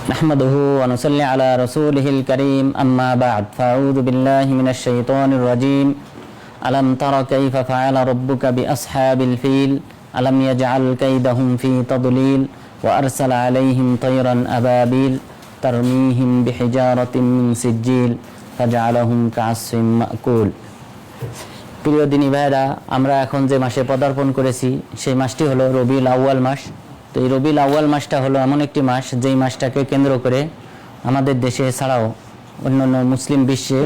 নাহমাদুহু ওয়া নুসাল্লি আলা রাসূলিহিল কারীম আম্মা বা'দ ফাআউযু বিল্লাহি মিনাশ শাইতানির রাজীম আলাম তারা কাইফা ফাআলা রাব্বুকা বিআসহাবিল ফিল আলাম ইয়াজআল কাইদাহুম ফি তাদলিল ওয়া আরসালা আলাইহিম তায়রান আবাবিল তারমিহিম বিহিজারাতিন মিন সিজ্জিল ফাজআলাহুম কা'আসফিন মা'কুল। প্রিয় দিনী ভাইরা, আমরা এখন যে মাসে পদার্পণ করেছি সেই মাসটি হলো রবিউল আউয়াল মাস। তো এই রবিউল আউয়াল মাসটা হলো এমন একটি মাস যেই মাসটাকে কেন্দ্র করে আমাদের দেশে ছাড়াও অন্যান্য মুসলিম বিশ্বে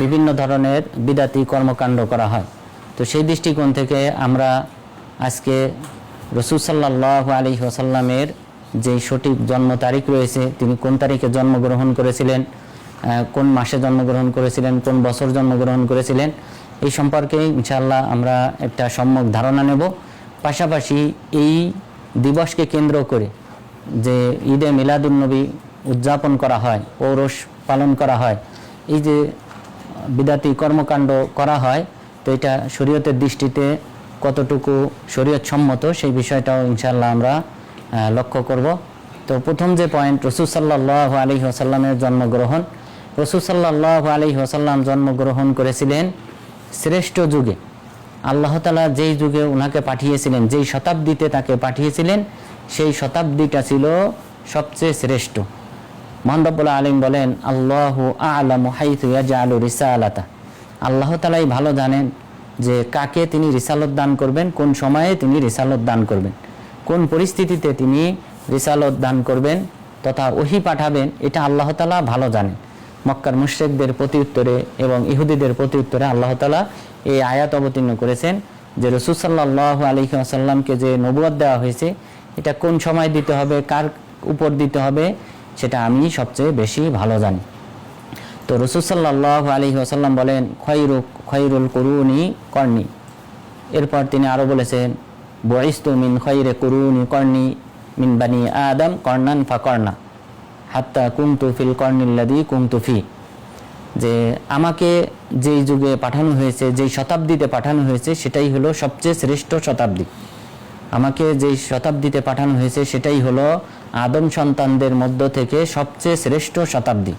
বিভিন্ন ধরনের বিদাতি কর্মকাণ্ড করা হয়। তো সেই দৃষ্টিকোণ থেকে আমরা আজকে রাসূল সাল্লাল্লাহু আলাইহি ওয়াসাল্লামের যেই সঠিক জন্ম তারিখ রয়েছে, তিনি কোন তারিখে জন্মগ্রহণ করেছিলেন, কোন মাসে জন্মগ্রহণ করেছিলেন, কোন বছর জন্মগ্রহণ করেছিলেন, এই সম্পর্কে ইনশাআল্লাহ আমরা একটা সম্যক ধারণা নেব। পাশাপাশি এই দিবসকে কেন্দ্র করে যে ঈদে মিলাদুন্নবী উদযাপন করা হয়, পৌরষ পালন করা হয়, এই যে বিদাতি কর্মকাণ্ড করা হয়, তো এটা শরীয়তের দৃষ্টিতে কতটুকু শরীয়ত সম্মত সেই বিষয়টাও ইনশাআল্লাহ আমরা লক্ষ্য করব। তো প্রথম যে পয়েন্ট, রাসূল সাল্লাল্লাহু আলাইহি ওয়াসাল্লামের জন্মগ্রহণ। রাসূল সাল্লাল্লাহু আলাইহি ওয়াসাল্লাম জন্মগ্রহণ করেছিলেন শ্রেষ্ঠ যুগে। আল্লাহ তাআলা যেই যুগে ওনাকে পাঠিয়েছিলেন, যেই শতাব্দীতে তাকে পাঠিয়েছিলেন, সেই শতাব্দীটা ছিল সবচেয়ে শ্রেষ্ঠ। মহান রব্বুল আলামিন বলেন, আল্লাহু আ'লামু হাইথু ইয়াজআলু রিসালাতা। আল্লাহ তাআলাই ভালো জানেন যে কাকে তিনি রিসালত দান করবেন, কোন সময়ে তিনি রিসালত দান করবেন, কোন পরিস্থিতিতে তিনি রিসালত দান করবেন তথা ওহী পাঠাবেন, এটা আল্লাহ তাআলা ভালো জানেন। মক্কার মুশরিকদের প্রতি উত্তরে এবং ইহুদিদের প্রতি উত্তরে আল্লাহ তাআলা এই আয়াত অবতীর্ণ করেছেন যে রাসূল সাল্লাল্লাহু আলাইহি ওয়াসাল্লামকে যে নবুয়ত দেওয়া হয়েছে, এটা কোন সময় দিতে হবে, কার উপর দিতে হবে, সেটা আমি সবচেয়ে বেশি ভালো জানি। তো রাসূল সাল্লাল্লাহু আলাইহি ওয়াসাল্লাম বলেন, খয়রুল কুরুনি করনি। এরপর তিনি আরও বলেছেন, বুইস্তু মিন খয়রি কুরুনি করনি মিন বানি আদম করনান ফাকরনা হাত্তা কুনতু ফিল কর্নিল্লাযী কুনতু ফি। যে আমাকে যেই যুগে পাঠানো হয়েছে, যেই শতাব্দীতে পাঠানো হয়েছে, সেটাই হলো সবচেয়ে শ্রেষ্ঠ শতাব্দী। আমাকে যেই শতাব্দীতে পাঠানো হয়েছে সেটাই হলো আদম সন্তানদের মধ্য থেকে সবচেয়ে শ্রেষ্ঠ শতাব্দী,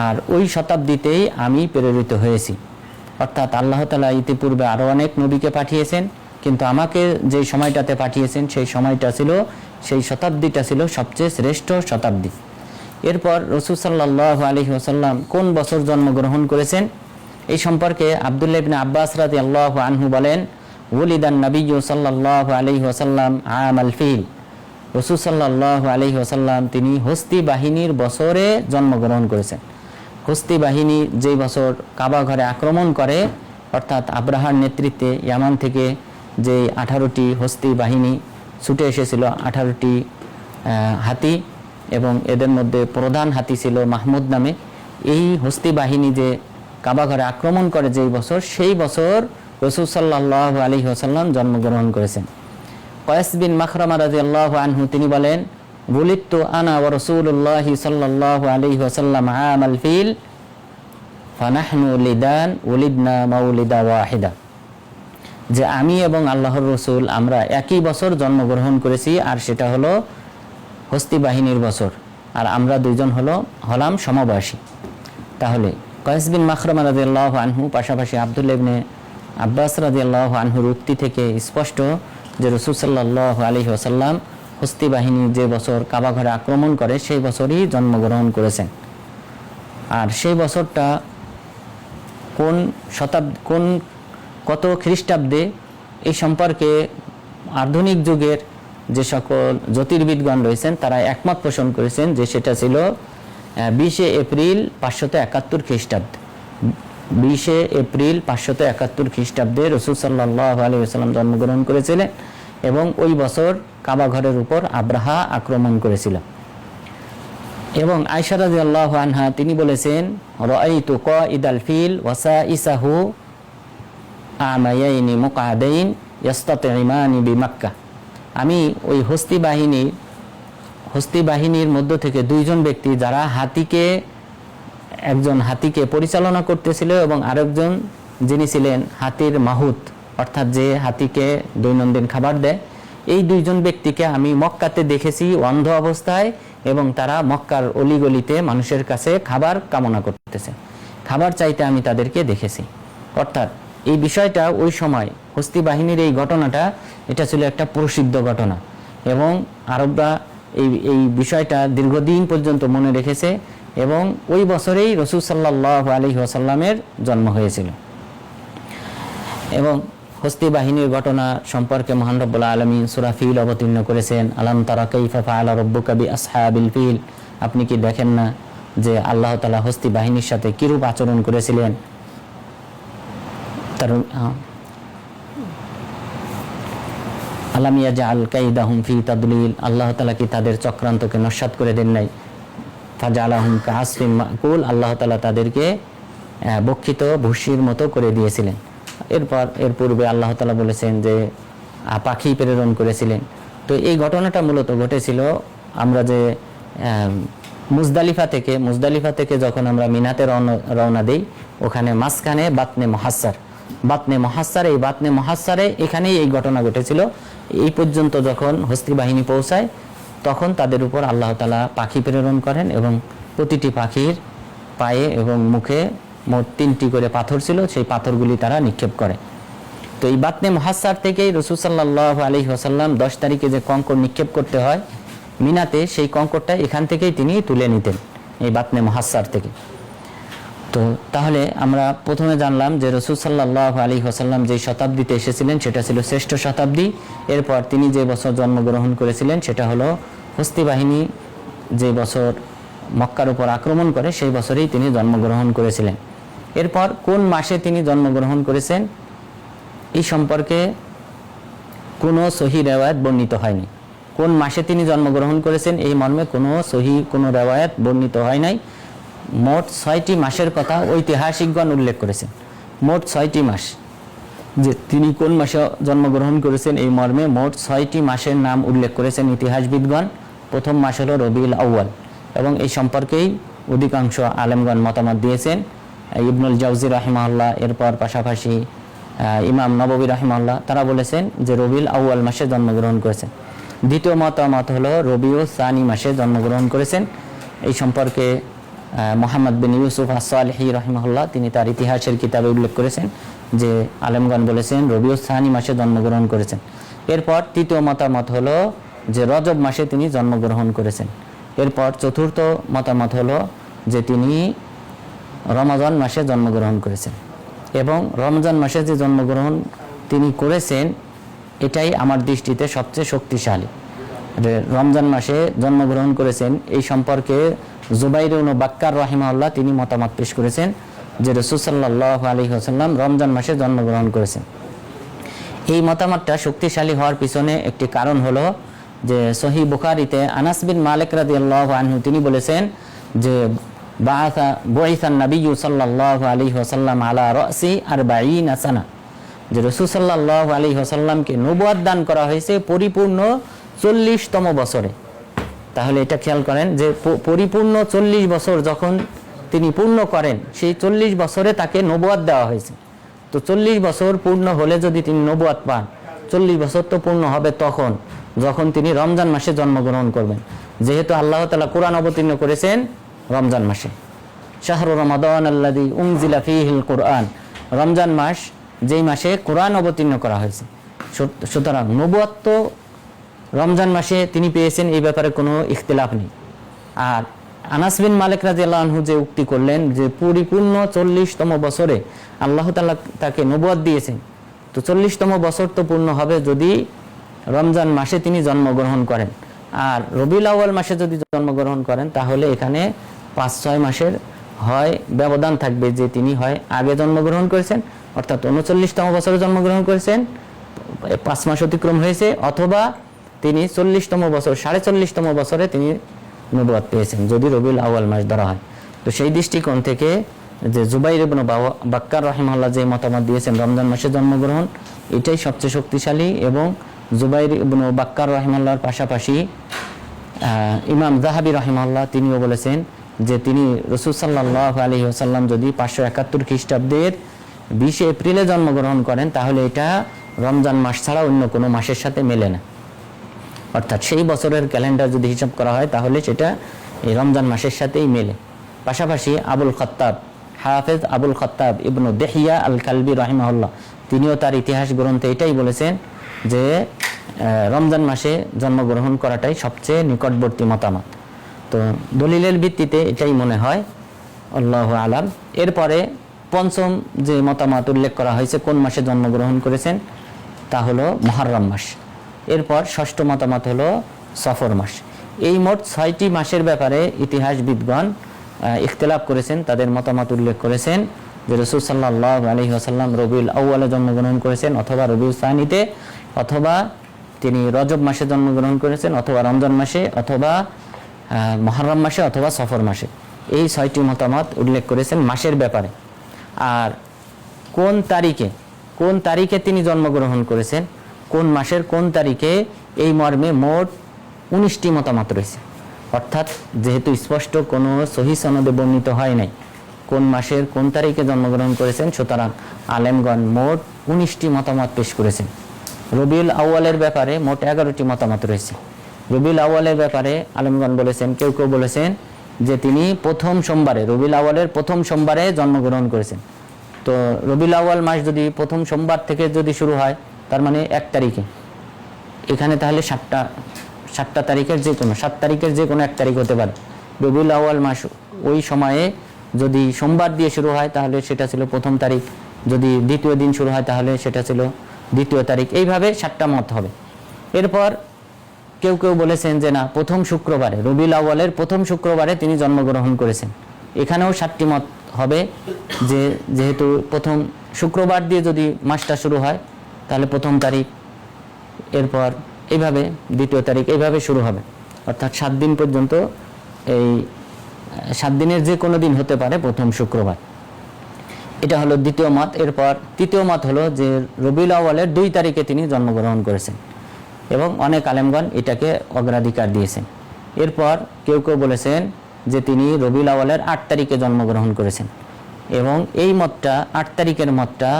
আর ওই শতাব্দীতেই আমি প্রেরিত হয়েছি। অর্থাৎ আল্লাহ তাআলা ইতিপূর্বে আরও অনেক নবীকে পাঠিয়েছেন, কিন্তু আমাকে যেই সময়টাতে পাঠিয়েছেন সেই সময়টা ছিল, সেই শতাব্দীটা ছিল সবচেয়ে শ্রেষ্ঠ শতাব্দী। এরপর রাসূল সাল্লাল্লাহু আলাইহি ওয়াসাল্লাম কোন বছর জন্মগ্রহণ করেছেন এই সম্পর্কে আব্দুল্লাহ ইবনে আব্বাস রাদিয়াল্লাহু আনহু বলেন, ওয়ালিদান নবিয়্যু সাল্লাল্লাহু আলাইহি ওয়াসাল্লাম আমাল ফিল। রাসূল সাল্লাল্লাহু আলাইহি ওয়াসাল্লাম তিনি হস্তি বাহিনীর বছরে জন্মগ্রহণ করেছেন। হস্তি বাহিনী যেই বছর কাবা ঘরে আক্রমণ করে, অর্থাৎ আব্রাহার নেতৃত্বে ইয়ামান থেকে যে 18টি হস্তি বাহিনী ছুটে এসেছিল, 18টি হাতি, এবং এদের মধ্যে প্রধান হাতি ছিল মাহমুদ নামে। এই হস্তি বাহিনী যে কাবা ঘরে আক্রমণ করে যেই বছর, সেই বছর রাসূল সাল্লাল্লাহু আলাইহি ওয়াসাল্লাম জন্মগ্রহণ করেছেন। কয়েস বিন মাখরামা রাদিয়াল্লাহু আনহু তিনি বলেন, বুলিদতু আনা ওয়া রাসূলুল্লাহি সাল্লাল্লাহু আলাইহি ওয়াসাল্লাম আমাল ফিল ফানাহনু লিদান উলিদনা মাউলিদা ওয়াহিদা। যে আমি এবং আল্লাহর রাসূল আমরা একই বছর জন্মগ্রহণ করেছি, আর সেটা হলো হস্তি বাহিনীর বছর, আর আমরা দুইজন হলাম সমবয়সী। তাহলে কয়েস বিন মাখরামা রাদিয়াল্লাহু আনহু পাশাপাশি আব্দুল্লাহ ইবনে আব্বাস রাদিয়াল্লাহু আনহুর উক্তি থেকে স্পষ্ট যে রাসূল সাল্লাল্লাহু আলাইহি ওয়াসাল্লাম হস্তি বাহিনী যে বছর কাবা ঘরে আক্রমণ করে সেই বছরই জন্মগ্রহণ করেছেন। আর সেই বছরটা কত খ্রিস্টাব্দে এই সম্পর্কে আধুনিক যুগের যে সকল জ্যোতির্বিদগণ রয়েছেন তারা একমত পোষণ করেছেন যে সেটা ছিল 20 এপ্রিল 571 খ্রিস্টাব্দ। 20 এপ্রিল 571 খ্রিস্টাব্দে রাসূল সাল্লাল্লাহু আলাইহি ওয়াসাল্লাম জন্মগ্রহণ করেছিলেন, এবং ওই বছর কাবা ঘরের উপর আব্রাহা আক্রমণ করেছিল। এবং আয়েশা রাদিয়াল্লাহু আনহা তিনি বলেছেন, রাআইতু কাইদাল ফিল ওয়াসাইসাহু আমায়াইনি মুকআদাইন ইয়াস্তাতিমানি বিমাক্কা। আমি ওই হস্তি বাহিনীর মধ্য থেকে দুইজন ব্যক্তি যারা একজন হাতিকে পরিচালনা করতেছিল এবং আরেকজন যিনি ছিলেন হাতির মাহুত, অর্থাৎ যে হাতিকে দৈনন্দিন খাবার দেয়, এই দুইজন ব্যক্তিকে আমি মক্কাতে দেখেছি অন্ধ অবস্থায়, এবং তারা মক্কার অলিগলিতে মানুষের কাছে খাবার কামনা করতেছে, খাবার চাইতে আমি তাদেরকে দেখেছি। অর্থাৎ এই বিষয়টা ওই সময় হস্তি বাহিনীর এই ঘটনাটা, এটা ছিল একটা প্রসিদ্ধ ঘটনা, এবং আরবরা এই বিষয়টা দীর্ঘদিন পর্যন্ত মনে রেখেছে, এবং ওই বছরেই রাসূল সাল্লাল্লাহু আলাইহি ওয়াসাল্লামের জন্ম হয়েছিল। এবং হস্তি বাহিনীর ঘটনা সম্পর্কে মহান রব্বুল আলামিন সূরা ফিল অবতীর্ণ করেছেন, আলাম তারা কাইফা ফাআলা রাব্বুকা বিআসহাবিল ফিল, আপনি কি দেখেন না যে আল্লাহ তাআলা হস্তি বাহিনীর সাথে কিরূপ আচরণ করেছিলেন। তার আলাম ইয়াজআল কাইদাহুম ফি তাদলিল, আল্লাহ তাআলা কি তাদের চক্রান্তকে নস্যাৎ করে দেন নাই। ফাজআলাহুম কাআসফিন মাকুল, আল্লাহ তাআলা তাদেরকে বক্ষিত ভুসির মতো করে দিয়েছিলেন। এর পূর্বে আল্লাহ তাআলা বলেছেন যে পাখি প্রেরণ করেছিলেন। তো এই ঘটনাটা মূলত ঘটেছিল আমরা যে মুজদালিফা থেকে যখন আমরা মিনাতে রওনা দেই, ওখানে মাঝখানে বাতনে মহাসার, এই বাতনে মহাসারে এখানেই এই ঘটনা ঘটেছিল। এই পর্যন্ত যখন হস্তি বাহিনী পৌঁছায়, তখন তাদের উপর আল্লাহ তাআলা পাখি প্রেরণ করেন, এবং প্রতিটি পাখির পায়ে এবং মুখে মোট 3টি করে পাথর ছিল, সেই পাথরগুলি তারা নিক্ষেপ করে। তো এই বাতনে মহাসার থেকেই রাসূল সাল্লাল্লাহু আলাইহি ওয়াসাল্লাম 10 তারিখে যে কঙ্কর নিক্ষেপ করতে হয় মিনাতে, সেই কঙ্করটা এখান থেকেই তিনি তুলে নিতেন, এই বাতনে মহাসার থেকে। তো তাহলে আমরা প্রথমে জানলাম যে রাসূল সাল্লাল্লাহু আলাইহি ওয়াসাল্লাম যে শতাব্দীতে এসেছিলেন সেটা ছিল শ্রেষ্ঠ শতাব্দী। এরপর তিনি যে বছর জন্মগ্রহণ করেছিলেন সেটা হলো হস্তি বাহিনী যে বছর মক্কার উপর আক্রমণ করে, সেই বছরেই তিনি জন্মগ্রহণ করেছিলেন। এরপর কোন মাসে তিনি জন্মগ্রহণ করেছেন এই সম্পর্কে কোনো সহিহ রিওয়ায়াত বর্ণিত হয়নি। কোন মাসে তিনি জন্মগ্রহণ করেছেন এই মর্মে কোনো সহিহ কোনো রিওয়ায়াত বর্ণিত হয় নাই। মোট 6টি মাসের কথা ঐতিহাসিকগণ উল্লেখ করেছেন, মোট 6টি মাস, যে তিনি কোন মাসে জন্মগ্রহণ করেছেন এই মর্মে মোট 6টি মাসের নাম উল্লেখ করেছেন ইতিহাসবিদগণ। প্রথম মাস হলো রবিউল আউয়াল, এবং এই সম্পর্কেই অধিকাংশ আলেমগণ মতামত দিয়েছেন। ইবনুল জাওজি রাহিমাহুল্লাহ, এরপর পাশাপাশি ইমাম নববী রাহিমাহুল্লাহ, তারা বলেছেন যে রবিউল আউয়াল মাসে জন্মগ্রহণ করেছেন। দ্বিতীয় মতামত হলো রবিউল সানি মাসে জন্মগ্রহণ করেছেন। এই সম্পর্কে মুহাম্মদ বিন ইউসুফ আস-সালিহি রাহিমাহুল্লাহ তিনি তার ইতিহাসের কিতাবে উল্লেখ করেছেন যে আলেমগণ বলেছেন রবিউল সানি মাসে জন্মগ্রহণ করেছেন। এরপর তৃতীয় মতামত হলো যে রজব মাসে তিনি জন্মগ্রহণ করেছেন। এরপর চতুর্থ মতামত হলো যে তিনি রমজান মাসে জন্মগ্রহণ করেছেন, এবং রমজান মাসে যে জন্মগ্রহণ তিনি করেছেন এটাই আমার দৃষ্টিতে সবচেয়ে শক্তিশালী। রমজান মাসে জন্মগ্রহণ করেছেন এই সম্পর্কে জুবাইর ইবনে বাক্কার রাহিমাহুল্লাহ তিনি মতামত পেশ করেছেন যে রাসূল সাল্লাল্লাহু আলাইহি ওয়াসাল্লাম রমজান মাসে জন্মগ্রহণ করেছেন। এই মতামতটা শক্তিশালী হওয়ার পিছনে একটি কারণ হলো যে সহিহ বুখারীতে আনাস বিন মালিক রাদিয়াল্লাহু আনহু তিনি বলেছেন যে বুইসান নবিয়্যু সাল্লাল্লাহু আলাইহি ওয়াসাল্লাম আলা রাসি 40 সানা, যে রাসূল সাল্লাল্লাহু আলাইহি ওয়াসাল্লামকে নবুয়ত দান করা হয়েছে পরিপূর্ণ 40তম বছরে। তাহলে এটা খেয়াল করেন যে পরিপূর্ণ 40 বছর যখন তিনি পূর্ণ করেন, সেই 40 বছরে তাকে নবুয়ত দেওয়া হয়েছে। তো 40 বছর পূর্ণ হলে যদি তিনি নবুয়ত পান, 40 বছর তো পূর্ণ হবে তখন যখন তিনি রমজান মাসে জন্মগ্রহণ করবেন। যেহেতু আল্লাহ তাআলা কোরআন অবতীর্ণ করেছেন রমজান মাসে, শাহরু রমাদান আল্লাযী উনজিলা ফীহিল কুরআন, রমজান মাস যেই মাসে কোরআন অবতীর্ণ করা হয়েছে। সুতরাং নবুয়ত তো রমজান মাসে তিনি পেয়েছেন, এই ব্যাপারে কোনো ইখতিলাফ নেই। আর আনাস বিন মালিক রাদিয়াল্লাহু আনহু যে উক্তি করলেন যে পরিপূর্ণ 40তম বছরে আল্লাহ তাআলা তাকে নবুয়ত দিয়েছেন, তো 40তম বছর তো পূর্ণ হবে যদি রমজান মাসে তিনি জন্মগ্রহণ করেন। আর রবিউল আউয়াল মাসে যদি জন্মগ্রহণ করেন তাহলে এখানে 5-6 মাসের হয় ব্যবধান থাকবে, যে তিনি হয় আগে জন্মগ্রহণ করেছেন অর্থাৎ 39তম বছরে জন্মগ্রহণ করেছেন, 5 মাস অতিক্রম হয়েছে, অথবা তিনি 40তম বছর 44তম বছরে তিনি নবুয়ত পেয়েছেন যদি রবিউল আউয়াল মাস ধরা হয়। তো সেই দৃষ্টিকোণ থেকে যে জুবাইর ইবনে বাক্কার রাহিমাহুল্লাহ যে মতামত দিয়েছেন রমজান মাসে জন্মগ্রহণ, এটাই সবচেয়ে শক্তিশালী। এবং জুবাইর ইবনে বাক্কার রাহিমাহুল্লাহর পাশাপাশি ইমাম যাহাবী রাহিমাহুল্লাহ তিনিও বলেছেন যে তিনি রাসূল সাল্লাল্লাহু আলাইহি ওয়াসাল্লাম যদি 571 খ্রিস্টাব্দের 20 এপ্রিলে জন্মগ্রহণ করেন তাহলে এটা রমজান মাস ছাড়া অন্য কোনো মাসের সাথে মেলে না। অর্থাৎ সেই বছরের ক্যালেন্ডার যদি হিসাব করা হয় তাহলে সেটা এই রমজান মাসের সাথেই মেলে। পাশাপাশি আবুল খত্তাব, হাফেজ আবুল খত্তাব ইবনু দেহিয়া আল কালবি রাহিমাহুল্লাহ, তিনিও তার ইতিহাস গ্রন্থে এটাই বলেছেন যে রমজান মাসে জন্মগ্রহণ করাটাই সবচেয়ে নিকটবর্তী মতামত। তো দলিলের ভিত্তিতে এটাই মনে হয়, আল্লাহু আলাম। এরপরে পঞ্চম যে মতামত উল্লেখ করা হয়েছে কোন মাসে জন্মগ্রহণ করেছেন তা হলো মুহররম মাস। এরপর ষষ্ঠ মতামত হলো সফর মাস। এই মোট 6টি মাসের ব্যাপারে ইতিহাসবিদগণ ইখতিলাফ করেছেন, তাদের মতামত উল্লেখ করেছেন যে রাসূল সাল্লাল্লাহু আলাইহি ওয়াসাল্লাম রবিউল আউয়ালে জন্মগ্রহণ করেছেন, অথবা রবিউল সানিতে, অথবা তিনি রজব মাসে জন্মগ্রহণ করেছেন, অথবা রমজান মাসে, অথবা মুহররম মাসে, অথবা সফর মাসে। এই 6টি মতামত উল্লেখ করেছেন মাসের ব্যাপারে। আর কোন তারিখে তিনি জন্মগ্রহণ করেছেন, কোন মাসের কোন তারিখে, এই মর্মে মোট 19টি মতামত রয়েছে। অর্থাৎ যেহেতু স্পষ্ট কোনো সহিহ সনদে বর্ণিত হয় নাই কোন মাসের কোন তারিখে জন্মগ্রহণ করেছেন, সুতরাং আলেমগণ মোট 19টি মতামত পেশ করেছেন। রবিউল আউয়ালের ব্যাপারে মোট 11টি মতামত রয়েছে। রবিউল আউয়ালের ব্যাপারে আলেমগণ বলেছেন, কেউ কেউ বলেছেন যে তিনি প্রথম সোমবারে, রবিউল আউয়ালের প্রথম সোমবারে জন্মগ্রহণ করেছেন। তো রবিউল আউয়াল মাস যদি প্রথম সোমবার থেকে যদি শুরু হয়, তার মানে 1 তারিখে, এখানে তাহলে 7টা তারিখের যে কোনো 7 তারিখের যে কোনো 1 তারিখ হতে পারে। রবিউল আউয়াল মাস ওই সময়ে যদি সোমবার দিয়ে শুরু হয় তাহলে সেটা ছিল প্রথম তারিখ, যদি দ্বিতীয় দিন শুরু হয় তাহলে সেটা ছিল দ্বিতীয় তারিখ। এইভাবে 7টা মত হবে। এরপর কেউ কেউ বলেছেন যে না, প্রথম শুক্রবারে, রবিউল আউয়ালের প্রথম শুক্রবারে তিনি জন্মগ্রহণ করেছেন। এখানেও 7টি মত হবে, যে যেহেতু প্রথম শুক্রবার দিয়ে যদি মাসটা শুরু হয় তাহলে প্রথম তারিখ, এরপর এইভাবে দ্বিতীয় তারিখ, এইভাবে শুরু হবে। অর্থাৎ 7 দিন পর্যন্ত, এই 7 দিনের যে কোনো দিন হতে পারে প্রথম শুক্রবার। এটা হলো দ্বিতীয় মত। এরপর তৃতীয় মত হলো যে রবিউল আউয়ালের 2 তারিখে তিনি জন্মগ্রহণ করেছেন, এবং অনেক আলেমগণ এটাকে অগ্রাধিকার দিয়েছেন। এরপর কেউ কেউ বলেছেন যে তিনি রবিউল আউয়ালের 8 তারিখে জন্মগ্রহণ করেছেন, এবং এই মতটা 8 তারিখের মতটা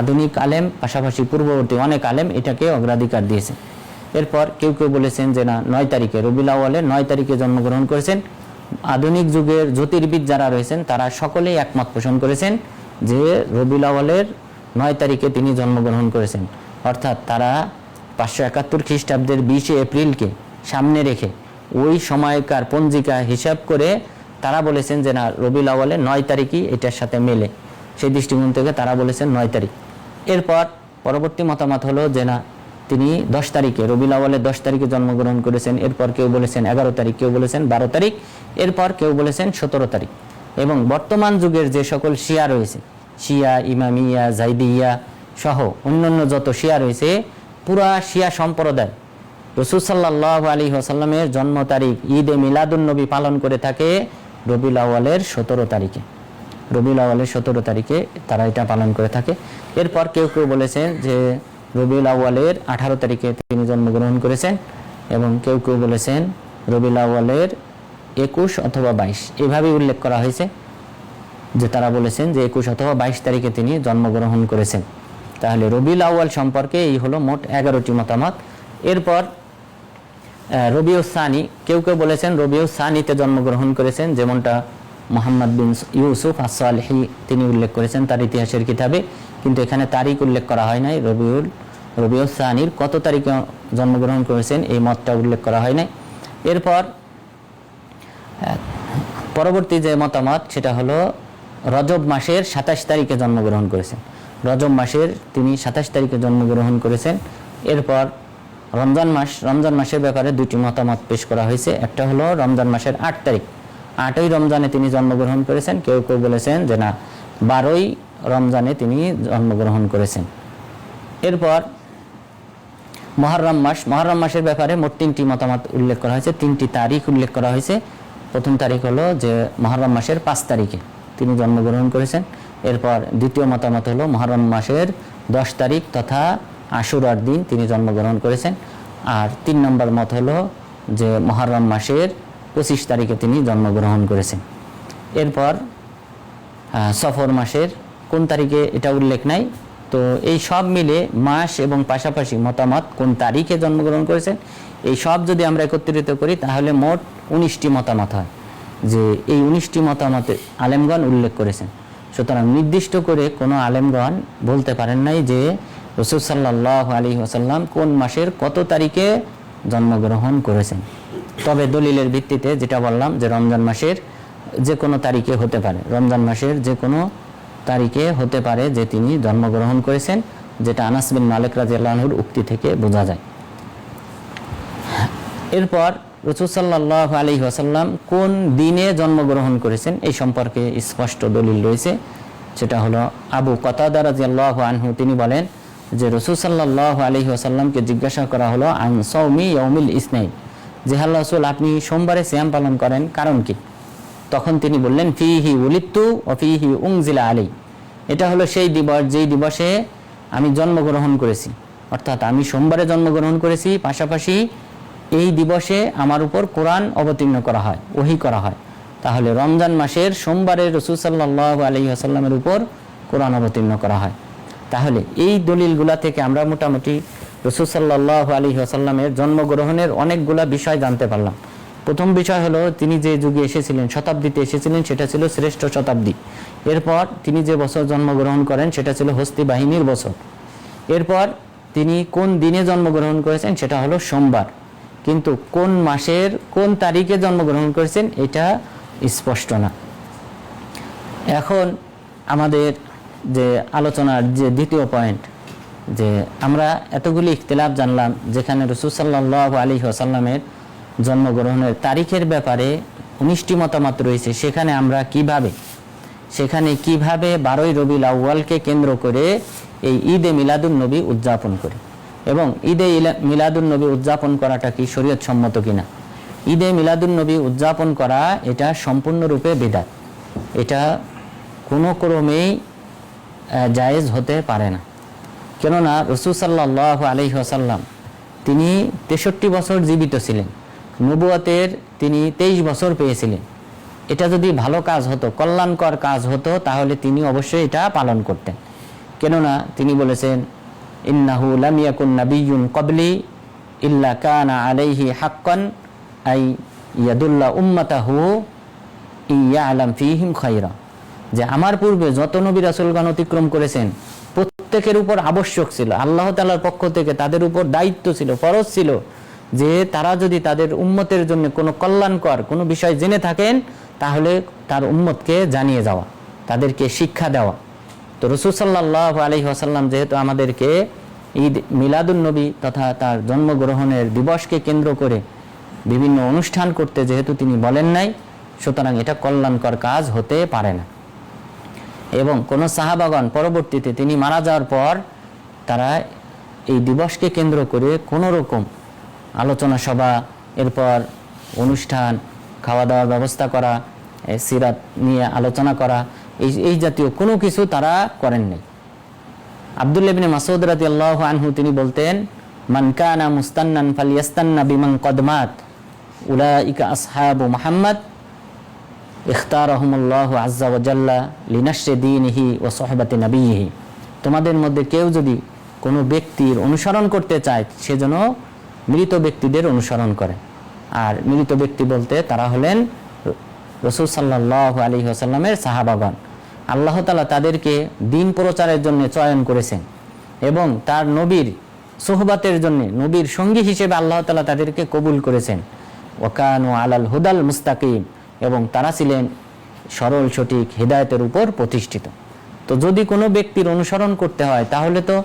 আধুনিক আলেম, পাশাপাশি পূর্ববর্তী অনেক আলেম এটাকে অগ্রাধিকার দিয়েছেন। এরপর কেউ কেউ বলেছেন যে না, 9 তারিখে, রবিউল আউয়ালের 9 তারিখে জন্মগ্রহণ করেছেন। আধুনিক যুগের জ্যোতির্বিদ যারা রয়েছেন তারা সকলেই একমত পোষণ করেছেন যে রবিউল আউয়ালের 9 তারিখে তিনি জন্মগ্রহণ করেছেন। অর্থাৎ তারা 571 খ্রিস্টাব্দের 20 এপ্রিলকে সামনে রেখে ওই সময়কার পঞ্জিকা হিসাব করে তারা বলেছেন যে না, রবিউল আউয়ালের 9 তারিখই এটার সাথে মেলে। সেই দৃষ্টিকোণ থেকে তারা বলেছেন 9 তারিখ। এরপর পরবর্তী মতামত হলো যে না, তিনি 10 তারিখে, রবিউল আউয়ালের 10 তারিখে জন্মগ্রহণ করেছেন। এরপর কেউ বলেছেন 11 তারিখ, কেউ বলেছেন 12 তারিখ, এরপর কেউ বলেছেন 17 তারিখ। এবং বর্তমান যুগের যে সকল শিয়া রয়েছে, শিয়া, ইমামিয়া, জাইদিয়া সহ অন্যান্য যত শিয়া রয়েছে, পুরা শিয়া সম্প্রদায় রাসূল সাল্লাল্লাহু আলাইহি ওয়াসাল্লামের জন্ম তারিখ ঈদে মিলাদুন্নবী পালন করে থাকে রবিউল আউয়ালের 17 তারিখে। রবিউল আউয়ালের 17 তারিখে তারা এটা পালন করে থাকে। এরপর কেউ কেউ বলেছেন যে রবিউল আউয়ালের 18 তারিখে তিনি জন্মগ্রহণ করেছেন, এবং কেউ কেউ বলেছেন রবিউল আউয়ালের 21 অথবা 22, এভাবেই উল্লেখ করা হয়েছে যে তারা বলেছেন যে 21 অথবা 22 তারিখে তিনি জন্মগ্রহণ করেছেন। তাহলে রবিউল আউয়াল সম্পর্কে এই হলো মোট 11টি মতামত। এরপর রবিউল সানি, কেউ কেউ বলেছেন রবিউল সানিতে জন্মগ্রহণ করেছেন, যেমনটা মোহাম্মদ বিন ইউসুফ আস-সালেহি তিনি উল্লেখ করেছেন তার ইতিহাসের কিতাবে, কিন্তু এখানে তারিখ উল্লেখ করা হয় নাই। রবিউল সানির কত তারিখে জন্মগ্রহণ করেছেন এই মতটা উল্লেখ করা হয় নাই। এরপর পরবর্তী যে মতামত সেটা হলো রজব মাসের 27 তারিখে জন্মগ্রহণ করেছেন। রজব মাসের তিনি 27 তারিখে জন্মগ্রহণ করেছেন। এরপর রমজান মাসের ব্যাপারে 2টি মতামত পেশ করা হয়েছে। একটা হলো রমজান মাসের 8 তারিখ, 8ই রমজানে তিনি জন্মগ্রহণ করেছেন। কেউ কেউ বলেছেন যে না, 12ই রমজানে তিনি জন্মগ্রহণ করেছেন। এরপর মুহররম মাসের ব্যাপারে মোট 3টি মতামত উল্লেখ করা হয়েছে, 3টি তারিখ উল্লেখ করা হয়েছে। প্রথম তারিখ হলো যে মুহররম মাসের 5 তারিখে তিনি জন্মগ্রহণ করেছেন। এরপর দ্বিতীয় মতামত হলো মুহররম মাসের 10 তারিখ তথা আশুরার দিন তিনি জন্মগ্রহণ করেছেন। আর 3 নম্বর মত হলো যে মুহররম মাসের 25 তারিখে তিনি জন্মগ্রহণ করেছেন। এরপর সফর মাসের কোন তারিখে এটা উল্লেখ নাই, তো এই সব মিলে মাস এবং পাশাপাশি মতামত কোন তারিখে জন্মগ্রহণ করেছেন এই সব যদি আমরা একত্রিত করি তাহলে মোট 19টি মতামত হয়, যে এই 19টি মতামতে আলেমগণ উল্লেখ করেছেন। সুতরাং নির্দিষ্ট করে কোনো আলেমগণ বলতে পারেন নাই যে রাসূল সাল্লাল্লাহু আলাইহি ওয়াসাল্লাম কোন মাসের কত তারিখে জন্মগ্রহণ করেছেন। তবে দলিলের ভিত্তিতে যেটা বললাম যে রমজান মাসের যে কোনো তারিখে হতে পারে, রমজান মাসের যে কোনো তারিখে হতে পারে যে তিনি জন্মগ্রহণ করেছেন, যেটা আনাস বিন মালিক রাদিয়াল্লাহু আনহুর উক্তি থেকে বোঝা যায়। এরপর রাসূল সাল্লাল্লাহু আলাইহি ওয়াসাল্লাম কোন দিনে জন্মগ্রহণ করেছেন এই সম্পর্কে স্পষ্ট দলিল রয়েছে। সেটা হলো আবু কাতাদা রাদিয়াল্লাহু আনহু, তিনি বলেন যে রাসূল সাল্লাল্লাহু আলাইহি ওয়াসাল্লামকে জিজ্ঞাসা করা হলো আন সাওমি ইয়াউমিল ইসনাইন, যে আল্লাহ রাসূল আপনি সোমবারে সিয়াম পালন করেন কারণ কি? তখন তিনি বললেন ফিহি উলিদতু ওয়া ফিহি উনজিলা আলাই, এটা হলো সেই দিবস যেই দিবসে আমি জন্মগ্রহণ করেছি, অর্থাৎ আমি সোমবারে জন্মগ্রহণ করেছি, পাশাপাশি এই দিবসে আমার উপর কোরআন অবতীর্ণ করা হয়, ওহী করা হয়। তাহলে রমজান মাসের সোমবারে রাসূল সাল্লাল্লাহু আলাইহি ওয়াসাল্লামের উপর কোরআন অবতীর্ণ করা হয়। তাহলে এই দলিলগুলা থেকে আমরা মোটামুটি রাসূল সাল্লাল্লাহু আলাইহি ওয়াসাল্লামের জন্মগ্রহণের অনেকগুলা বিষয় জানতে পারলাম। প্রথম বিষয় হলো তিনি যে যুগে এসেছিলেন, শতাব্দীতে এসেছিলেন, সেটা ছিল শ্রেষ্ঠ শতাব্দী। এরপর তিনি যে বছর জন্মগ্রহণ করেন সেটা ছিল হস্তি বাহিনীর বছর। এরপর তিনি কোন দিনে জন্মগ্রহণ করেছেন সেটা হলো সোমবার, কিন্তু কোন মাসের কোন তারিখে জন্মগ্রহণ করেছেন এটা স্পষ্ট না। এখন আমাদের যে আলোচনার যে দ্বিতীয় পয়েন্ট, যে আমরা এতগুলি ইখতিলাফ জানলাম যেখানে রাসূল সাল্লাল্লাহু আলাইহি ওয়াসাল্লামের জন্মগ্রহণের তারিখের ব্যাপারে 19টি মতামত রয়েছে, সেখানে 12ই রবিউল আউয়ালকে কেন্দ্র করে এই ঈদে মিলাদুন নবী উদযাপন করি, এবং ঈদে মিলাদুন নবী উদযাপন করাটা কি শরীয়ত সম্মত কিনা। ঈদে মিলাদুন নবী উদযাপন করা এটা সম্পূর্ণরূপে বিদআত, এটা কোনো ক্রমেই জায়েজ হতে পারে না। কেননা রাসূল সাল্লাল্লাহু আলাইহি ওয়াসাল্লাম তিনি 63 বছর জীবিত ছিলেন, নবুয়তের তিনি 23 বছর পেয়েছিলেন। এটা যদি ভালো কাজ হতো, কল্যাণকর কাজ হতো, তাহলে তিনি অবশ্যই এটা পালন করতেন। কেননা তিনি বলেছেন ইন্নাহু লাম ইয়াকুন নাবিয়্যুন ক্বাবলি ইল্লা কানা আলাইহি হাক্কান আই ইয়াদুল্লা উম্মাতাহু ইয়ালাম ফীহিম খায়রা, যে আমার পূর্বে যত নবী রাসূলগণ অতিক্রম করেছেন প্রত্যেকের উপর আবশ্যক ছিল, আল্লাহ তাআলার পক্ষ থেকে তাদের উপর দায়িত্ব ছিল, ফরজ ছিল যে তারা যদি তাদের উম্মতের জন্য কোনো কল্যাণকর কোনো বিষয় জেনে থাকেন তাহলে তার উম্মতকে জানিয়ে যাওয়া, তাদেরকে শিক্ষা দেওয়া। তো রাসূল সাল্লাল্লাহু আলাইহি ওয়াসাল্লাম যেহেতু আমাদেরকে ঈদ মিলাদুন নবী তথা তার জন্মগ্রহণের দিবসকে কেন্দ্র করে বিভিন্ন অনুষ্ঠান করতে যেহেতু তিনি বলেন নাই, সুতরাং এটা কল্যাণকর কাজ হতে পারে না। এবং কোন সাহাবাগণ পরবর্তীতে তিনি মারা যাওয়ার পর তারা এই দিবসকে কেন্দ্র করে কোনো রকম আলোচনা সভা, এরপর অনুষ্ঠান, খাওয়া দাওয়ার ব্যবস্থা করা, সিরাত নিয়ে আলোচনা করা, এই জাতীয় কোনো কিছু তারা করেন নাই। আব্দুল্লাহ ইবনে মাসউদ রাদিয়াল্লাহু আনহু তিনি বলতেন মান কানা মুস্তান্নান ফালিয়াস্তান্না বিমান কদ মাত উলাইকা আসহাবু মুহাম্মদ ইখতারাহুমুল্লাহু আযজা ওয়া জাল্লা লিনাশরি দীনিহি ওয়া সুহবাতি নবিয়িহি। তোমাদের মধ্যে কেউ যদি কোনো ব্যক্তির অনুসরণ করতে চায় সেজন্য মৃত ব্যক্তিদের অনুসরণ করে। আর মৃত ব্যক্তি বলতে তারা হলেন রাসূল সাল্লাল্লাহু আলাইহি ওয়াসাল্লামের সাহাবাগণ। আল্লাহ তাআলা তাদেরকে দ্বীন প্রচারের জন্য চয়ন করেছেন এবং তার নবীর সুহবাতের জন্য, নবীর সঙ্গী হিসেবে আল্লাহ তাআলা তাদেরকে কবুল করেছেন। ওয়া কানু আলাল হুদাল মুস্তাকিম, এবং তারা ছিলেন সরল সঠিক হিদায়াতের উপর প্রতিষ্ঠিত। তো যদি কোনো ব্যক্তির অনুসরণ করতে হয় তাহলে তো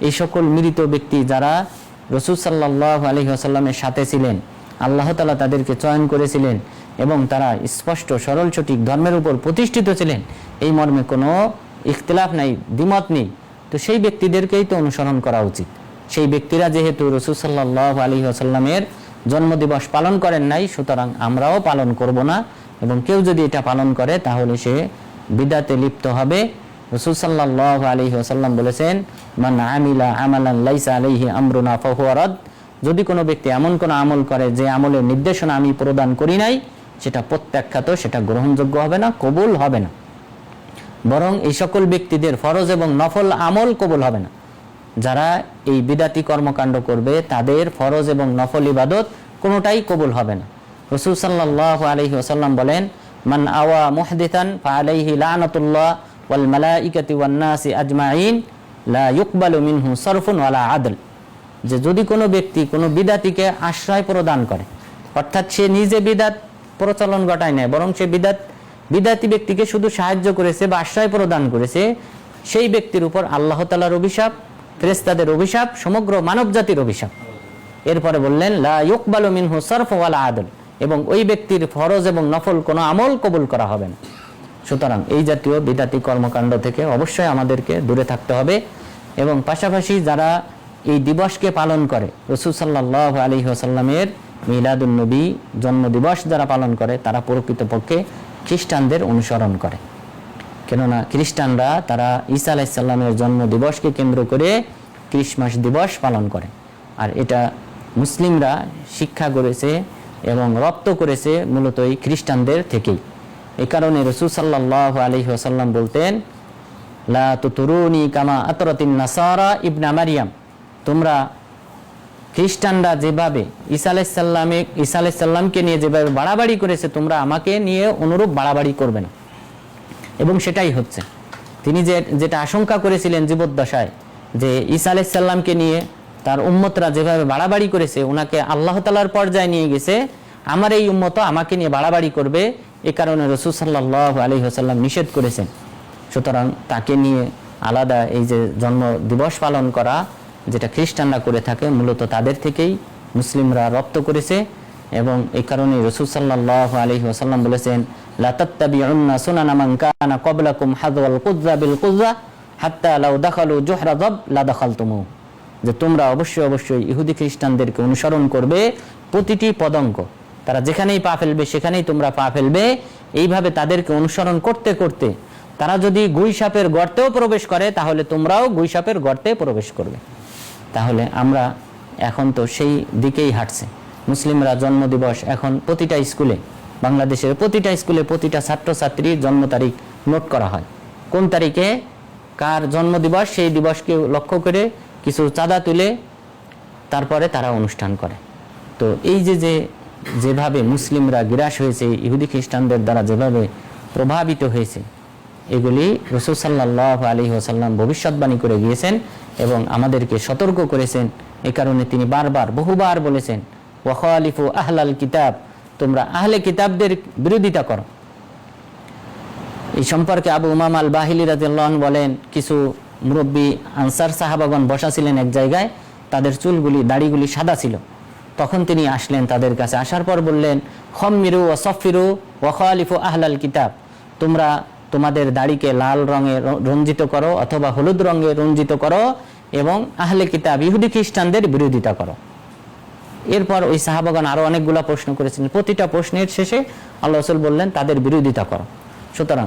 এই সকল মৃত ব্যক্তি যারা রাসূল সাল্লাল্লাহু আলাইহি ওয়াসাল্লামের সাথে ছিলেন, আল্লাহ তাআলা তাদেরকে চয়ন করেছিলেন এবং তারা স্পষ্ট সরল সঠিক ধর্মের উপর প্রতিষ্ঠিত ছিলেন, এই মর্মে কোনো ইখতিলাফ নাই, দ্বিমত নেই। তো সেই ব্যক্তিদেরকেই তো অনুসরণ করা উচিত। সেই ব্যক্তিরা যেহেতু রাসূল সাল্লাল্লাহু আলাইহি ওয়াসাল্লামের জন্মদিবস পালন করেন নাই, সুতরাং আমরাও পালন করব না, এবং কেউ যদি এটা পালন করে তাহলে সে বিদআতে লিপ্ত হবে। রাসূল সাল্লাল্লাহু আলাইহি ওয়াসাল্লাম বলেছেন মান আমিলা আমালান লাইসা আলাইহি আমরুনা ফাহুয়া রাদ, যদি কোনো ব্যক্তি এমন কোনো আমল করে যে আমলের নির্দেশনা আমি প্রদান করি নাই, সেটা প্রত্যাখ্যাত, সেটা গ্রহণযোগ্য হবে না, কবুল হবে না। বরং এই সকল ব্যক্তিদের ফরজ এবং নফল আমল কবুল হবে না। যারা এই বিদাতি কর্মকাণ্ড করবে তাদের ফরজ এবং নফল ইবাদত কোনোটাই কবুল হবে না। রাসূল সাল্লাল্লাহু আলাইহি ওয়াসাল্লাম বলেন, মান আওয়া মুহদিতান ফাআলাইহি লানাতুল্লাহ ওয়াল মালাইকাতি ওয়ান নাসি আজমাইন লা ইউকবালু মিনহু সরফুন ওয়ালা আদল। যে যদি কোনো ব্যক্তি কোনো বিদাতিকে আশ্রয় প্রদান করে, অর্থাৎ সে নিজে বিদাত প্রচলন ঘটায় নাই, বরং সে বিদাতি ব্যক্তিকে শুধু সাহায্য করেছে বা আশ্রয় প্রদান করেছে, সেই ব্যক্তির উপর আল্লাহ তাআলার অভিশাপ, ফেরেশতাদের অভিশাপ, সমগ্র মানব জাতির অভিশাপ। এরপরে বললেন লা ইউকবালু মিনহু সরফ ওয়ালা আদল, এবং ওই ব্যক্তির ফরজ এবং নফল কোনো আমল কবুল করা হবে না। সুতরাং এই জাতীয় বিদাতি কর্মকাণ্ড থেকে অবশ্যই আমাদেরকে দূরে থাকতে হবে। এবং পাশাপাশি যারা এই দিবসকে পালন করে, রাসূল সাল্লাল্লাহু আলাইহি ওয়াসাল্লামের মিলাদুন নবী জন্ম দিবস যারা পালন করে, তারা প্রকৃতপক্ষে খ্রিস্টানদের অনুসরণ করে। কেননা খ্রিস্টানরা তারা ঈসা আলাইহিস সালামের জন্ম দিবসকে কেন্দ্র করে ক্রিসমাস দিবস পালন করে, আর এটা মুসলিমরা শিক্ষা করেছে এবং রপ্ত করেছে মূলত এই খ্রিস্টানদের থেকেই। এই কারণে রাসূল সাল্লাল্লাহু আলাইহি ওয়াসাল্লাম বলতেন, লা তুতুরুনি কামা আতরাতিন নাসারা ইবনা মারিয়াম, তোমরা খ্রিস্টানরা যেভাবে ঈসা আলাইহিস সালামকে নিয়ে যেভাবে বাড়াবাড়ি করেছে, তোমরা আমাকে নিয়ে অনুরূপ বাড়াবাড়ি করবে না। এবং সেটাই হচ্ছে। তিনি যেটা আশঙ্কা করেছিলেন জীবদ্দশায়, যে ঈসা আলাইহিস সালামকে নিয়ে তার উম্মতরা যেভাবে বাড়াবাড়ি করেছে, ওনাকে আল্লাহ তাআলার পর্যায়ে নিয়ে গেছে, আমার এই উম্মত আমাকে নিয়ে বাড়াবাড়ি করবে, এ কারণে রাসূল সাল্লাল্লাহু আলাইহি ওয়াসাল্লাম নিষেধ করেছেন। সুতরাং তাকে নিয়ে আলাদা এই যে জন্ম দিবস পালন করা, যেটা খ্রিস্টানরা করে থাকে, মূলত তাদের থেকেই মুসলিমরা রপ্ত করেছে। এবং এই কারণে রাসূল সাল্লাল্লাহু আলাইহি ওয়াসাল্লাম বলেছেন, লা তাত্তাবিউন্না সুনানা মান কানা ক্বাবলাকুম হাযওয়াল কুযযা বিল কুযযা হাত্তা লাউ দাখালু জুহরা যাব লা দাখালতুমু, যে তোমরা অবশ্যই ইহুদি খ্রিস্টানদেরকে অনুসরণ করবে প্রতিটি পদঙ্ক, তারা যেখানেই পা ফেলবে সেখানেই তোমরা পা ফেলবে। এইভাবে তাদেরকে অনুসরণ করতে করতে তারা যদি গুইসাপের গর্তেও প্রবেশ করে, তাহলে তোমরাও গুইসাপের গর্তে প্রবেশ করবে। তাহলে আমরা এখন তো সেই দিকেই হাঁটছে। মুসলিমরা জন্মদিবস এখন প্রতিটা স্কুলে, বাংলাদেশের প্রতিটা স্কুলে প্রতিটা ছাত্রছাত্রীর জন্ম তারিখ নোট করা হয়, কোন তারিখে কার জন্মদিবস, সেই দিবসকে লক্ষ্য করে কিছু চাঁদা তুলে তারপরে তারা অনুষ্ঠান করে। তো এই যেভাবে মুসলিমরা গ্রাস হয়েছে, ইহুদি খ্রিস্টানদের দ্বারা যেভাবে প্রভাবিত হয়েছে, এগুলি রাসূল সাল্লাল্লাহু আলাইহি ওয়াসাল্লাম ভবিষ্যৎবাণী করে গিয়েছেন এবং আমাদেরকে সতর্ক করেছেন। এই কারণে তিনি বহুবার বলেছেন, ওয়া খালিফু আহলাল কিতাব, তোমরা আহলে কিতাবদের বিরোধিতা করো। এই সম্পর্কে আবু উমামা আল বাহিলি রাদিয়াল্লাহু আনহু বলেন, কিছু মুরব্বী আনসার সাহাবাগণ বসা ছিলেন এক জায়গায়, তাদের দাড়িগুলি সাদা ছিল। তখন তিনি আসলেন তাদের কাছে, আসার পর বললেন, খম্মিরু ওয়া সফিরু ওয়া খালিফু আহলাল কিতাব, তোমরা তোমাদের দাড়িকে লাল রঙে রঞ্জিত করো অথবা হলুদ রঙে রঞ্জিত করো এবং আহলে কিতাব ইহুদি খ্রিস্টানদের বিরোধিতা করো। এরপর ওই সাহাবাগণ আরো অনেকগুলো প্রশ্ন করেছিলেন, প্রতিটা প্রশ্নের শেষে আল্লাহ রাসূল বললেন, তাদের বিরোধিতা করো। সুতরাং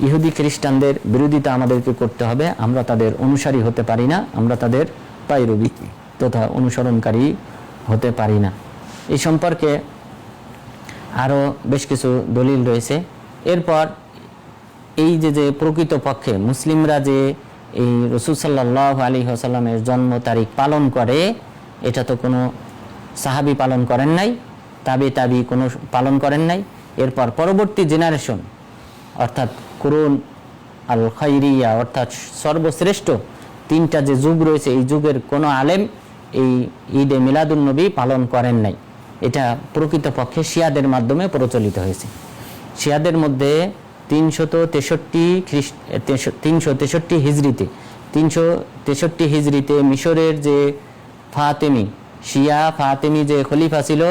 ইহুদি খ্রিস্টানদের বিরোধিতা আমাদেরকে করতে হবে, আমরা তাদের অনুসারী হতে পারি না, আমরা তাদের পায়রবি তথা অনুসরণকারী হতে পারি না। এই সম্পর্কে আরো বেশ কিছু দলিল রয়েছে। এরপর এই যে প্রকৃত পক্ষে মুসলিমরা যে এই রাসূল সাল্লাল্লাহু আলাইহি ওয়াসাল্লামের জন্ম তারিখ পালন করে, এটা তো কোনো সাহাবী পালন করেন নাই, তাবি কোনো পালন করেন নাই। এরপর পরবর্তী জেনারেশন, অর্থাৎ কুরুন আল খাইরিয়া, অর্থাৎ সর্বশ্রেষ্ঠ তিনটা যে যুগ রয়েছে, এই যুগের কোনো আলেম এই ঈদে মিলাদুন নবী পালন করেন নাই। এটা প্রকৃতপক্ষে শিয়াদের মাধ্যমে প্রচলিত হয়েছে। শিয়াদের মধ্যে 363 হিজরিতে মিশরের যে ফাতেমি যে খলিফা ছিল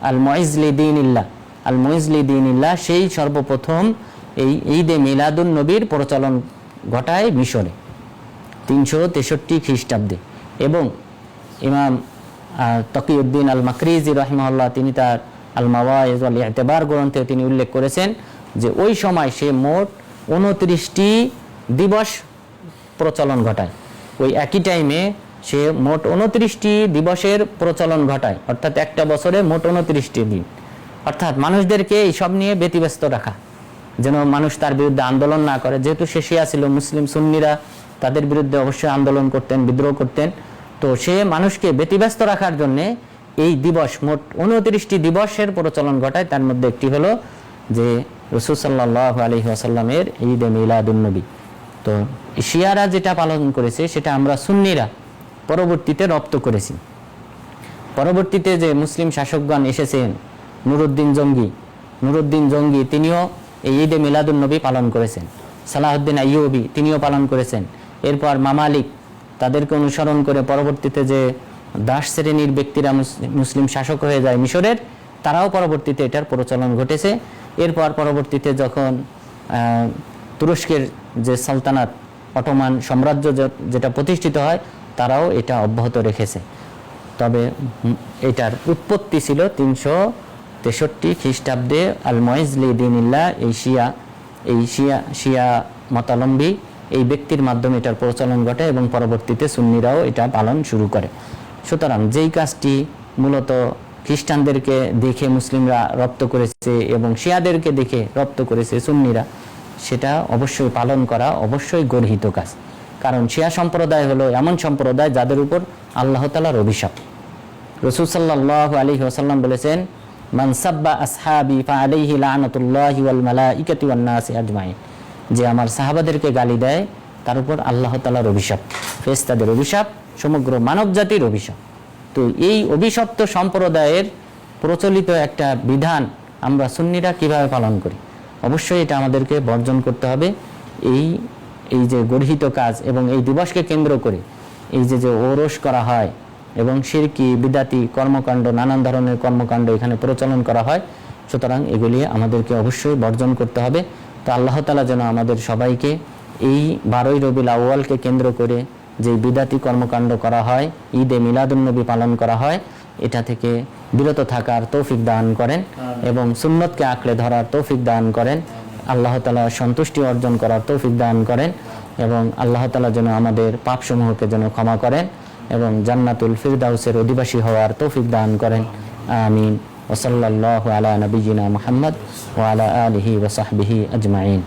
আল মুইজলি দীনিল্লাহ, সেই সর্বপ্রথম এই ঈদে মিলাদুন নবীর প্রচলন ঘটায় মিশরে 363 খ্রিস্টাব্দে। এবং ইমাম তকিউদ্দিন আল মাকরিজি রাহিমাহুল্লাহ, তিনি তার আল মাওয়াইজ ওয়াল ইতিবার গ্রন্থে তিনি উল্লেখ করেছেন যে ওই সময় সে মোট 29টি দিবস প্রচলন ঘটায়। ওই একই টাইমে সে মোট 29টি দিবসের প্রচলন ঘটায়, অর্থাৎ একটা বছরে মোট 29টি দিন, অর্থাৎ মানুষদেরকে এইসব নিয়ে ব্যতিব্যস্ত রাখা। যেন মানুষ তার বিরুদ্ধে আন্দোলন না করে। যেহেতু সে শিয়া ছিল, মুসলিম সুন্নিরা তাদের বিরুদ্ধে অবশ্যই আন্দোলন করতেন, বিদ্রোহ করতেন। তো সে মানুষকে ব্যতিব্যস্ত রাখার জন্য এই দিবস, মোট 29টি দিবসের প্রচলন ঘটায়। তার মধ্যে একটি হলো যে রাসূল সাল্লাল্লাহু আলাইহি ওয়াসাল্লামের ঈদে মিলাদুন্নবী। তো শিয়ারা যেটা পালন করেছে সেটা আমরা সুন্নিরা পরবর্তীতে রপ্ত করেছি। পরবর্তীতে যে মুসলিম শাসকগণ এসেছেন, নুরুদ্দিন জঙ্গি তিনিও এই ঈদে মিলাদুন্নবী পালন করেছেন। সালাহউদ্দিন আইয়ুবী তিনিও পালন করেছেন। এরপর মামালিক, তাদেরকে অনুসরণ করে পরবর্তীতে যে দাস শ্রেণীর ব্যক্তিরা মুসলিম শাসক হয়ে যায় মিশরের, তারাও পরবর্তীতে এটার প্রচলন ঘটেছে। এরপর পরবর্তীতে যখন তুরস্কের যে সালতানাত, অটোমান সাম্রাজ্য যেটা প্রতিষ্ঠিত হয়, তারাও এটা অব্যাহত রেখেছে। তবে এটার উৎপত্তি ছিল 363 খ্রিস্টাব্দে আল মুইজলি দিনিল্লাহ, এই শিয়া মতাবলম্বী এই ব্যক্তির মাধ্যমে এটার প্রচলন ঘটে এবং পরবর্তীতে সুন্নিরাও এটা পালন শুরু করে। সুতরাং যেই কাজটি মূলত খ্রিস্টানদেরকে দেখে মুসলিমরা রপ্ত করেছে এবং শিয়াদেরকে দেখে রপ্ত করেছে সুন্নিরা, সেটা অবশ্যই পালন করা অবশ্যই গর্হিত কাজ। কারণ শিয়া সম্প্রদায় হলো এমন সম্প্রদায় যাদের উপর আল্লাহ তাআলার অভিশাপ। রাসূল সাল্লাল্লাহু আলাইহি ওয়াসাল্লাম বলেছেন, মান সাব্বা আসহাবি ফাআলাইহি লানাতুল্লাহি ওয়াল মালাইকাতি ওয়ান নাসি আজমাইন, যে আমার সাহাবাদেরকে গালি দেয় তার উপর আল্লাহ তাআলার অভিশাপ, ফেরেশতাদের অভিশাপ, সমগ্র মানব জাতির অভিশাপ। তো এই অভিশপ্ত সম্প্রদায়ের প্রচলিত একটা বিধান আমরা সুন্নিরা কিভাবে পালন করি, অবশ্যই এটা আমাদেরকে বর্জন করতে হবে। এই যে গর্হিত কাজ এবং এই দিবসকে কেন্দ্র করে এই যে ওরস করা হয় এবং শিরকি বিদাতি কর্মকাণ্ড, নানান ধরনের কর্মকাণ্ড এখানে প্রচলন করা হয়, সুতরাং এগুলি আমাদেরকে অবশ্যই বর্জন করতে হবে। তো আল্লাহ তাআলা যেন আমাদের সবাইকে এই 12ই রবিউল আউয়ালকে কেন্দ্র করে যে বিদাতি কর্মকাণ্ড করা হয়, ঈদে মিলাদুন্নবী পালন করা হয়, এটা থেকে বিরত থাকার তৌফিক দান করেন এবং সুন্নতকে আঁকড়ে ধরার তৌফিক দান করেন। আল্লাহ তাআলা সন্তুষ্টি অর্জন করার তৌফিক দান করেন এবং আল্লাহ তাআলা যেন আমাদের পাপসমূহকে যেন ক্ষমা করেন এবং জান্নাতুল ফিরদাউসের অধিবাসী হওয়ার তৌফিক দান করেন। আমিন। ওয়া সাল্লাল্লাহু আলা নবিয়িনা মুহাম্মদ ওয়া আলা আলিহি ওয়া সাহবিহি আজমাইন।